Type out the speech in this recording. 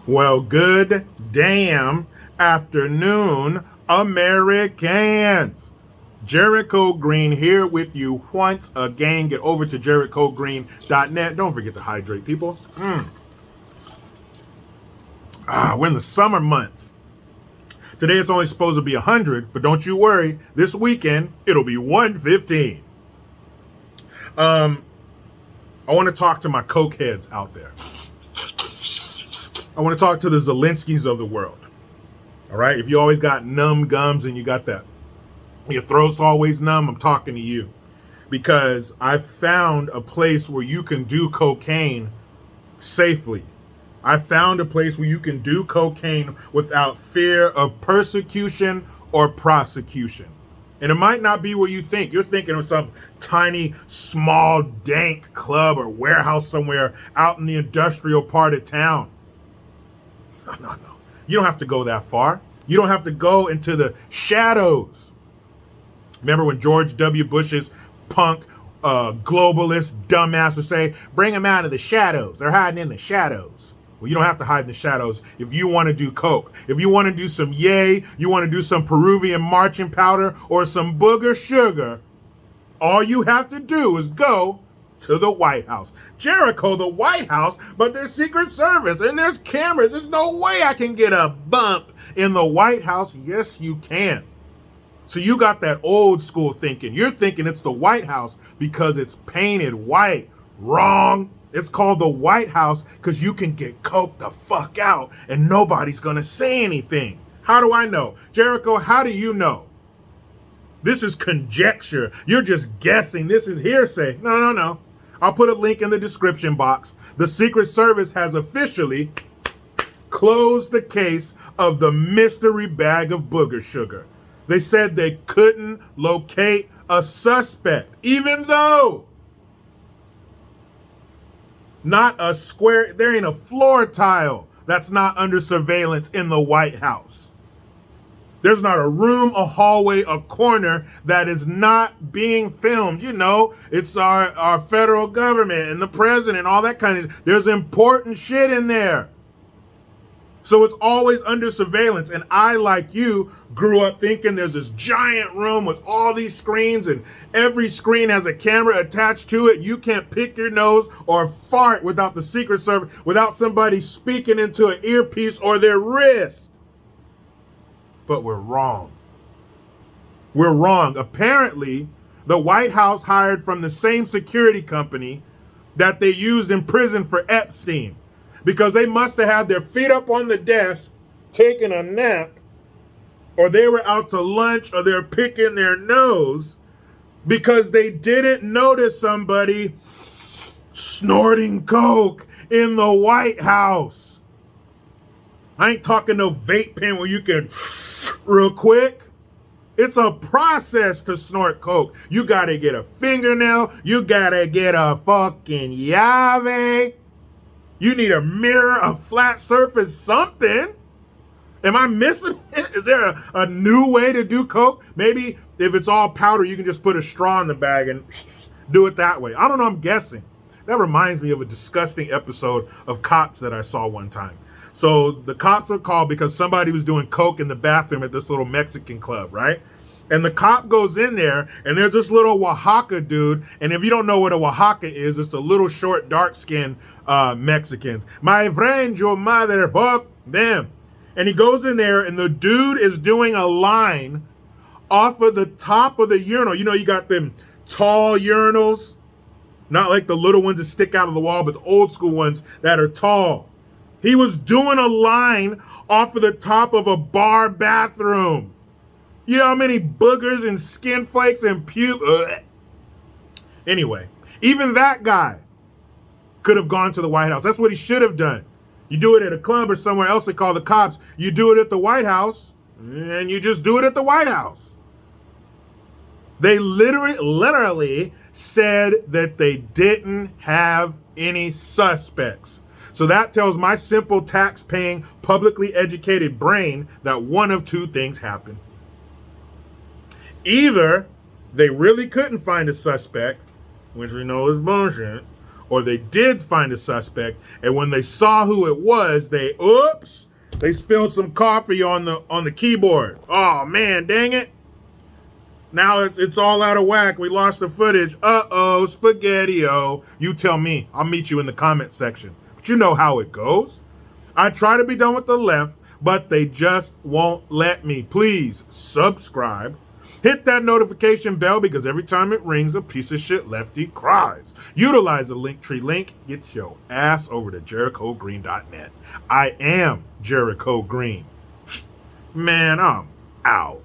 Well, good damn afternoon, Americans. Jericho Green here with you once again. Get over to jerichogreen.net. Don't forget to hydrate, people. We're in the summer months. Today it's only supposed to be 100, but don't you worry. This weekend, it'll be 115. I want to talk to my coke heads out there. I want to talk to the Zelenskys of the world. All right? If you always got numb gums and you got that, your throat's always numb, I'm talking to you. Because I found a place where you can do cocaine safely. I found a place where you can do cocaine without fear of persecution or prosecution. And it might not be where you think. You're thinking of some tiny, small, dank club or warehouse somewhere out in the industrial part of town. No. You don't have to go that far. You don't have to go into the shadows. Remember when George W. Bush's punk globalist dumbass would say, bring them out of the shadows. They're hiding in the shadows. Well, you don't have to hide in the shadows if you want to do coke. If you want to do some yay, you want to do some Peruvian marching powder or some booger sugar, all you have to do is go to the White House. Jericho, the White House, but there's Secret Service and there's cameras. There's no way I can get a bump in the White House. Yes, you can. So you got that old school thinking. You're thinking it's the White House because it's painted white. Wrong. It's called the White House because you can get coked the fuck out and nobody's going to say anything. How do I know? Jericho, how do you know? This is conjecture. You're just guessing. This is hearsay. No. I'll put a link in the description box. The Secret Service has officially closed the case of the mystery bag of booger sugar. They said they couldn't locate a suspect, even though not a square, there ain't a floor tile that's not under surveillance in the White House. There's not a room, a hallway, a corner that is not being filmed. You know, it's our federal government and the president, all that kind of, there's important shit in there. So it's always under surveillance. And I, like you, grew up thinking there's this giant room with all these screens and every screen has a camera attached to it. You can't pick your nose or fart without the Secret Service, without somebody speaking into an earpiece or their wrist. But we're wrong. We're wrong. Apparently, the White House hired from the same security company that they used in prison for Epstein, because they must have had their feet up on the desk, taking a nap, or they were out to lunch, or they're picking their nose because they didn't notice somebody snorting coke in the White House. I ain't talking no vape pen where you can real quick. It's a process to snort coke. You gotta get a fingernail. You gotta get a fucking llave. You need a mirror, a flat surface, something. Am I missing it? Is there a new way to do coke? Maybe if it's all powder, you can just put a straw in the bag and do it that way. I don't know, I'm guessing. That reminds me of a disgusting episode of Cops that I saw one time. So the cops were called because somebody was doing coke in the bathroom at this little Mexican club, right? And the cop goes in there, and there's this little Oaxaca dude. And if you don't know what a Oaxaca is, it's a little short, dark-skinned Mexicans. My friend, your mother, fuck them. And he goes in there, and the dude is doing a line off of the top of the urinal. You know, you got them tall urinals, not like the little ones that stick out of the wall, but the old school ones that are tall. He was doing a line off of the top of a bar bathroom. You know how many boogers and skin flakes and puke? Anyway, even that guy could have gone to the White House. That's what he should have done. You do it at a club or somewhere else, they call the cops. You do it at the White House, and you just do it at the White House. They literally said that they didn't have any suspects. So that tells my simple tax-paying, publicly educated brain that one of two things happened. Either they really couldn't find a suspect, which we know is bullshit, or they did find a suspect, and when they saw who it was, they spilled some coffee on the keyboard. Oh man, dang it. Now it's all out of whack. We lost the footage. Uh-oh, spaghetti-o. You tell me. I'll meet you in the comment section. But you know how it goes. I try to be done with the left, but they just won't let me. Please subscribe. Hit that notification bell because every time it rings, a piece of shit lefty cries. Utilize the Linktree link. Get your ass over to JerichoGreen.net. I am Jericho Green. Man, I'm out.